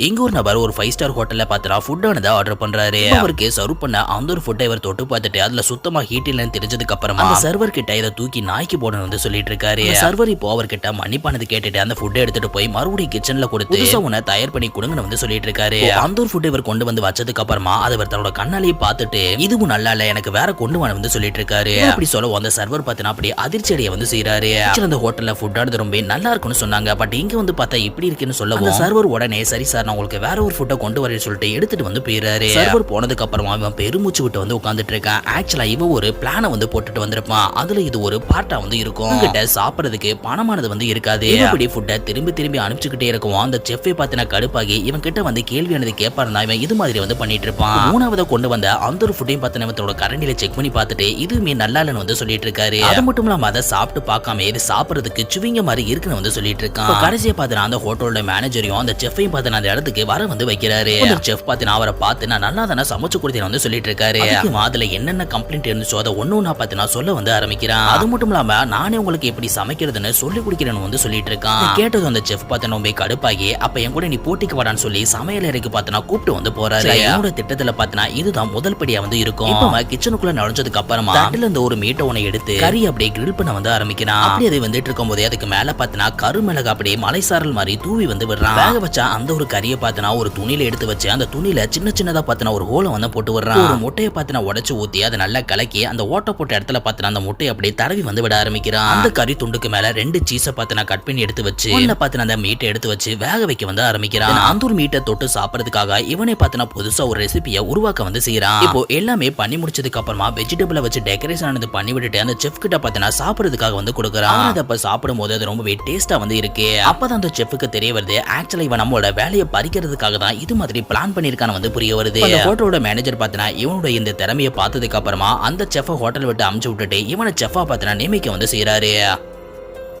இங்க ஒரு நபர் ஒரு 5 ஸ்டார் ஹோட்டல்ல பாத்தா ஃபுட் ஆனதை ஆர்டர் பண்றாரு. அவருக்கு சர்வ் பண்ண அந்த ஒரு ஃபுட்டை இவர் தொட்டு பார்த்துட்டு அதுல சுத்தமா ஹீட் இல்லன்னு தெரிஞ்சதுக்கு அப்புறமா அந்த சர்வர் கிட்ட இதை தூக்கி நாய்க்கு போடணும் வந்து சொல்லிட்டு இருக்காரு. சர்வர் இப்போ அவர்கிட்ட மன்னிப்பானது கேட்டுட்டு அந்த ஃபுட்டை எடுத்துட்டு போய் மறுபடியும் கிச்சன்ல கொடுத்து புதுசா உன்னை தயார் பண்ணி கொடுங்கன்னு வந்து சொல்லிட்டு இருக்காரு. அந்த ஒரு ஃபுட்டை இவர் கொண்டு வந்து வச்சதுக்கு அப்புறமா அதை இவர் தன்னோட கண்ணாலேயே பார்த்துட்டு இதுவும் நல்லா இல்ல, எனக்கு வேற கொண்டு வான்னு வந்து சொல்லிட்டு இருக்காரு. அப்படி சொல்ல அந்த சர்வர் பார்த்தா அப்படி அதிர்ச்சி அடைய வந்து செய்யறாரு. அந்த ஹோட்டல்ல ஃபுட் ஆனது ரொம்ப நல்லா இருக்குன்னு சொன்னாங்க, பட் இங்க வந்து பார்த்தா இப்படி இருக்குன்னு சொல்லவும் சர்வர் உடனே சரி சார் நான் உங்களுக்கு வேற ஒரு ஃபுட்டை கொண்டு வரேன்னு சொல்லிட்டு எடுத்துட்டு வந்து போயிறாரு. சர்வர் போனதுக்கு அப்புறமா இவன் பெருமூச்சு விட்டு வந்து உட்கார்ந்துட்டு இருக்கான். ஆக்சுவலா இவன் ஒரு பிளான வந்து போட்டுட்டு வந்திருப்பான். அதுல இது ஒரு பார்ட்டா வந்து இருக்கும். கிட்ட சாப்பிடுறதுக்கு பணமானது வந்து இருக்காது. இப்படி ஃபுட்டை திரும்பி திரும்பி அனுப்பிச்சுக்கிட்டே இருக்கும். அந்த செஃப்பை பார்த்தினா கடுப்பாகி இவன் கிட்ட வந்து கேள்வியானது கேட்பாருன்னா இவன் இது மாதிரி வந்து பண்ணிட்டு இருப்பான். மூணாவதை கொண்டு வந்த அந்த ஒரு ஃபுட்டையும் பார்த்தினா இவனோட கரண்டில செக் பண்ணி பார்த்துட்டு இதுவுமே நல்லா இல்லைன்னு வந்து சொல்லிட்டு இருக்காரு. அது மட்டும் இல்லாம அதை சாப்பிட்டு பார்க்காம இது சாப்பிடுறதுக்கு சுவிங்க மாதிரி இருக்குன்னு வந்து சொல்லிட்டு இருக்கான். கடைசியா பார்த்தினா அந்த ஹோட்டலோட மேனேஜரையும் அந்த செஃப்பையும் பார்த்தினா அந்த இடத்துக்கு வர வந்து வைக்கிறாரு. செஃப் பார்த்தினா அவரை பார்த்து நான் நல்லா தானே சமைச்சு கொடுத்தேன் வந்து சொல்லிட்டு இருக்காரு. அதுல என்னென்ன கம்ப்ளைண்ட் இருந்துச்சோ அதை ஒண்ணு பார்த்தினா சொல்ல வந்து ஆரம்பிக்கிறான். அது மட்டும் இல்லாம நானே உங்களுக்கு எப்படி சமைக்கிறதுன்னு சொல்லி கொடுக்கிறேன்னு வந்து சொல்லிட்டு இருக்கான். கேட்டது அந்த செஃப் பார்த்தினா ரொம்ப கடுப்பாகி அப்ப என் கூட நீ போட்டிக்கு வாடான்னு சொல்லி சமையல் அறைக்கு பார்த்தினா கூப்பிட்டு வந்து போறாரு. என்னோட திட்டத்துல பார்த்தினா இதுதான் முதல் படியா வந்து இருக்கும். இப்ப கிச்சனுக்குள்ள நுழைஞ்சதுக்கு அப்புறமா தட்டுல இருந்து ஒரு மீட்டை ஒண்ணு எடுத்து கறி அப்படியே கிரில் பண்ண வந்து ஆரம்பிக்கிறான். அப்படி அது வந்துட்டு இருக்கும் போதே அதுக்கு மேல பார்த்தினா கருமிளகு அப்படியே மலைசாரல் மாதிரி தூவி வந்து விடுறான். வேக வச்சா அந்த ஒரு கறியை பார்த்தினா ஒரு துணியில எடுத்து வச்சு அந்த துணியில சின்ன சின்னதா பார்த்தினா ஒரு ஹோலை வந்து போட்டு விடுறான். ஒரு முட்டையை பார்த்தினா உடைச்சு ஊத்தி அதை நல்லா கலக்கி அந்த ஓட்ட போட்ட இடத்துல பார்த்தினா அந்த முட்டையை அப்படியே தடவி வந்து விட ஆரம்பிக்கிறான். அந்த கறி துண்டுக்கு மேல 2 சீஸை பார்த்தினா கட் பண்ணி எடுத்து வச்சு பார்த்தினா அந்த மீட்டை எடுத்து வச்சு வேக வைக்க வந்து ஆரம்பிக்கிறான். அந்த ஒரு மீட்டை தொட்டு சாப்பிடறதுக்காக இவனே பார்த்தினா புதுசா ஒரு ரெசிபியை உருவாக்க வந்து செய்யறான். இப்போ எல்லாமே பண்ணி முடிச்சதுக்கு அப்புறமா வெஜிடபிளை வச்சு டெக்கரேஷன் ஆனது பண்ணி விட்டுட்டு அந்த செஃப் கிட்ட பார்த்தினா சாப்பிடறதுக்காக வந்து கொடுக்குறான். அதை அப்ப சாப்பிடும் போது அது ரொம்பவே டேஸ்டா வந்து இருக்கு. அப்பதான் அந்த செஃப்க்கு தெரிய வருது ஆக்சுவலா இவன் நம்மளோட வேலையை பறிக்கிறதுக்காக தான் இது மாதிரி பிளான் பண்ணிருக்கான்னு வந்து புரிய வருது. அந்த ஹோட்டலோட மேனேஜர் பார்த்தனா இவனோட இந்த திறமையை பார்த்ததுக்கு அப்புறமா அந்த செஃப் ஹோட்டல் விட்டு அமுச்சு விட்டுட்டு இவனை செஃப்பா பார்த்தனா நியமிக்க வந்து செய்யறாரு.